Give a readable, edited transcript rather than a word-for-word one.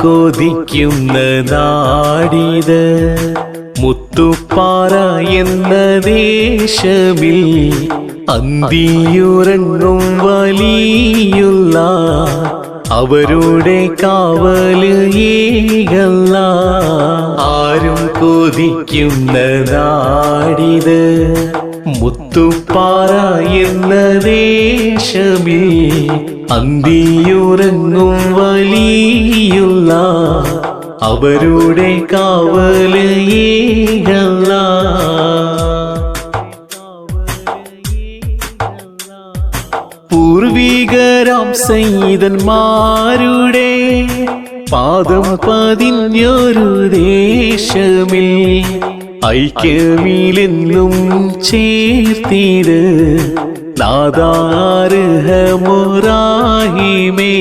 കൊതിക്കുന്ന നാടിത് മുത്തുപ്പാറ എന്ന ദേശമിൽ അന്തിയുറങ്ങും വലിയുള്ള അവരുടെ കാവല് ഏകല്ല. ആരും കൊതിക്കുന്ന നാടിത് മുത്തുപ്പാറ എന്ന ദേശമിൽ അന്തിയുറങ്ങും വലിയുള്ള അവരുടെ കാവല് ഏകല്ല. പൂർവികരാം സയ്യിദന്മാരുടെ പാദം പതിഞ്ഞൊരു ദേശമിൽ ഐക്യമിലെന്നും ചേർത്തിട് നാദാർഹമുറാഹിമേ.